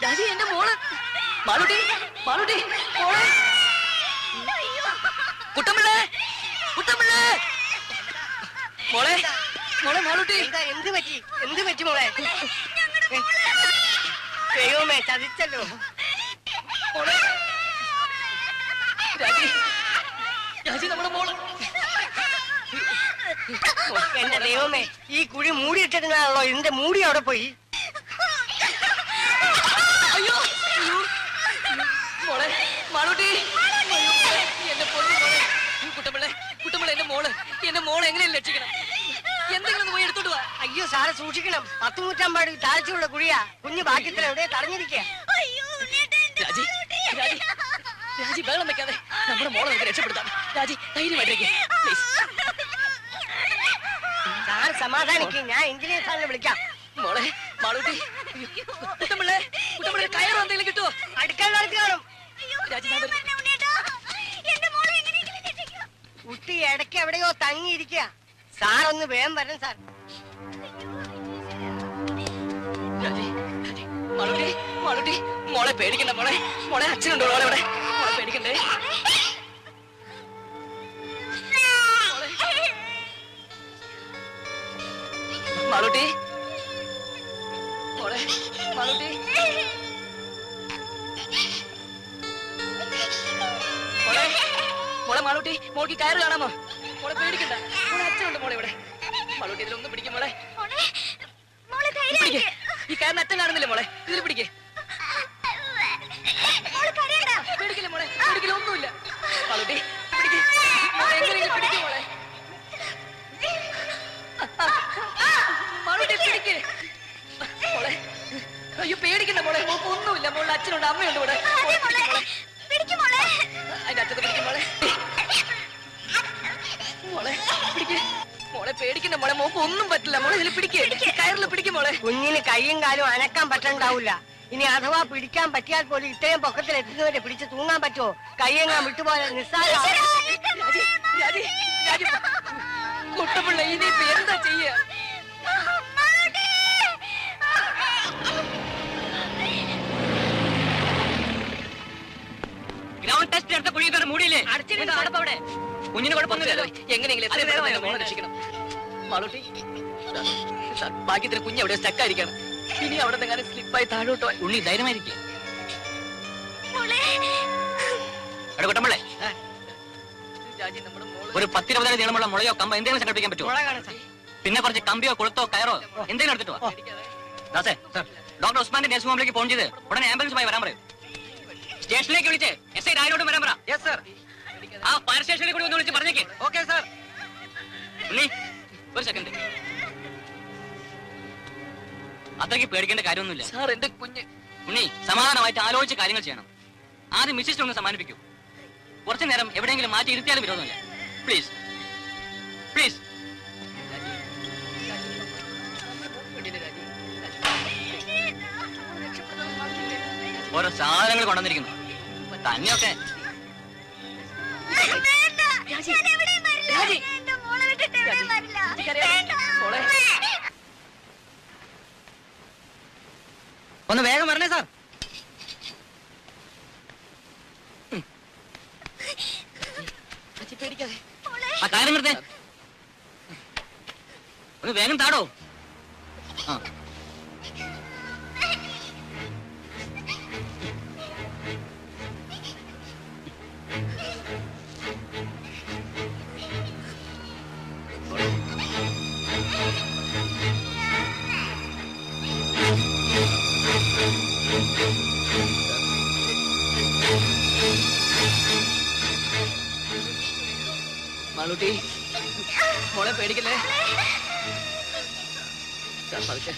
രാജി എന്റെ മോള് മാളുട്ടി മാളുട്ടി മോളെ കുട്ടമ്പിള്ളേ കുട്ടമ്പിള്ളേ മോളെ മോളെ മാളുട്ടി എന്ത് പറ്റി മോളെ? ദൈവമേ ചതിച്ചല്ലോ. രാജി രാജി നമ്മുടെ മോള്. എന്റെ ദൈവമേ, ഈ കുഴി മൂടിയിട്ടിരുന്നാണല്ലോ, ഇതിന്റെ മൂടി അവിടെ പോയി. അയ്യോ മോളെ മാളൂട്ടി എന്റെ പൊന്നു മോളെ. കുട്ടമ്പിള്ളേ കുട്ടമ്പിള്ളേ എന്റെ മോളെ എങ്ങനെയും രക്ഷിക്കണം. എന്തെങ്കിലും ഒന്ന് പോയി എടുത്തോട്ട് വാ. അയ്യോ സാറ് സൂക്ഷിക്കണം, 10 നൂറ്റാമ്പാട് താഴ്ചയുള്ള കുഴിയാ. കുഞ്ഞു ബാക്കിയത്തിൽ എവിടെ തടഞ്ഞിരിക്കുക. രാജി രാജി രാജി ബഹളം വെക്കാതെ നമ്മുടെ മോളെ നമുക്ക് രക്ഷപ്പെടുത്താം. രാജി ധൈര്യമായിട്ടിരിക്കുക. സാർ സമാധാനിക്ക്, ഞാൻ എഞ്ചിനീയർ സാറിനെ വിളിക്കാം. മോളെ മാളൂട്ടി കുട്ടമ്പിള്ളേ കുട്ടമ്പിള്ളേ കയറോ എന്തെങ്കിലും കിട്ടുമോ? അടുക്കള കാണും. രാജി കുട്ടി ഇടയ്ക്ക് എവിടെയോ തങ്ങിയിരിക്കുക. സാറൊന്ന് വേഗം വരണം സാർ. മാളൂട്ടി മാളൂട്ടി മോളെ പേടിക്കണ്ട മോളെ. മോളെ അച്ഛനുണ്ടോ മോളെ ഇവിടെ? മോളെ പേടിക്കണ്ടേ? മാളൂട്ടി മോളെ മാളൂട്ടി മോളെ മോളെ മാളൂട്ടി മോൾക്ക് കയറ് കാണാമോ? മോളെ പേടിക്കണ്ട, മോളെ അച്ഛനുണ്ട് മോളെ ഇവിടെ. മാളൂട്ടി ഇതിലൊന്നും പിടിക്കും മോളെ. ഈ കയറിന് അച്ഛൻ കാണുന്നില്ലേ മോളെ? ഇതിൽ പിടിക്കേ. പേടിക്കില്ല മോളെ, പേടിക്കില്ല, ഒന്നുമില്ല. മാളൂട്ടി പിടിക്കേ മോളെ, എങ്ങനെയെങ്കിലും പിടിക്കും മോളെ. മാളൂട്ടി പിടിക്കേ മോളെ. അയ്യോ പേടിക്കണ്ട മോളെ, മോൾക്ക് ഒന്നുമില്ല. മോളുടെ അച്ഛനുണ്ട്, അമ്മയുണ്ട് ഇവിടെ. അതിന്റെ അച്ഛത്തെ പിടിക്കും മോളെ. മോളെ പിടിക്കേ മോളെ, പേടിക്കണ്ട മോളെ, മോക്ക് ഒന്നും പറ്റില്ല മോളെ. ഇതിൽ പിടിക്കേ, കയറിൽ പിടിക്കും മോളെ. കുഞ്ഞിന് കൈയും കാലും അനക്കാൻ പറ്റണ്ടാവില്ല. ഇനി അഥവാ പിടിക്കാൻ പറ്റിയാൽ പോലും ഇത്രയും പൊക്കത്തിൽ എത്തുന്നവരെ പിടിച്ച് തൂങ്ങാൻ പറ്റുമോ? കൈയെങ്ങാൻ വിട്ടുപോലെ നിസ്സാര. കുട്ടപ്പിള്ള ഇനിയിപ്പോ എന്താ ചെയ്യ? ഗ്രൗണ്ട് ടെസ്റ്റ് എടുത്ത കുഴിയുടെ മൂടിയില്ലേ? അവിടെ കുഞ്ഞിന് കുഴപ്പമൊന്നുമില്ലല്ലോ. എങ്ങനെയെങ്കിലും മോളെ രക്ഷിക്കണം. മാളൂട്ടി ഭാഗ്യത്തിന് കുഞ്ഞ് എവിടെ സ്റ്റക്കായിരിക്കണം. ഇനി അവിടെ നിന്ന് സ്ലിപ്പായി താഴോട്ടോ. ഉണ്ണി ധൈര്യമായിരിക്കും. കുട്ടമ്പളെ ഒരു 10-20 അടി നീളമുള്ള മുളയോ കമ്പോ എന്തെങ്കിലും സംഘടിപ്പിക്കാൻ പറ്റുമോ? പിന്നെ കുറച്ച് കമ്പിയോ കൊളുത്തോ കയറോ എന്തെങ്കിലും എടുത്തിട്ട് വാ. ദാസേ ഡോക്ടർ ഉസ്മാന്റെ നഴ്സിംഗ് ഹോമിലേക്ക് ഫോൺ ചെയ്ത് ഉടനെ ആംബുലൻസുമായി വരാൻ പറയും. സ്റ്റേഷനിലേക്ക് വിളിച്ച് എസ് ഐ രാജിനോടും വരാൻ പറ. ആ ഫയർ സ്റ്റേഷനിൽ കൂടി ഒന്ന് വിളിച്ച് പറഞ്ഞേക്ക്. Okay sir. ഉണ്ണി ഒരു സെക്കൻഡ്. അത്രയ്ക്ക് പേടിക്കേണ്ട കാര്യമൊന്നുമില്ല സാർ. എന്റെ കുഞ്ഞ് ഉണ്ണി സമാധാനമായിട്ട് ആലോചിച്ച് കാര്യങ്ങൾ ചെയ്യണം. ആദ്യം മിസ്സിസ്റ്റ് ഒന്ന് സമ്മാനിപ്പിക്കൂ. കുറച്ചു നേരം എവിടെയെങ്കിലും മാറ്റി ഇരുത്തിയാലും വിരോധമില്ല. Please please. ഓരോ സാധനങ്ങൾ കൊണ്ടുവന്നിരിക്കുന്നു. തന്നെയൊക്കെ ഒന്ന് വേഗം വരണേ സാർ. ആ കാര്യം നിർത്തേ. ഒന്ന് വേഗം താടോ. ആ മാളൂട്ടി മോളെ പേടിക്കല്ലേ. പതുക്കെ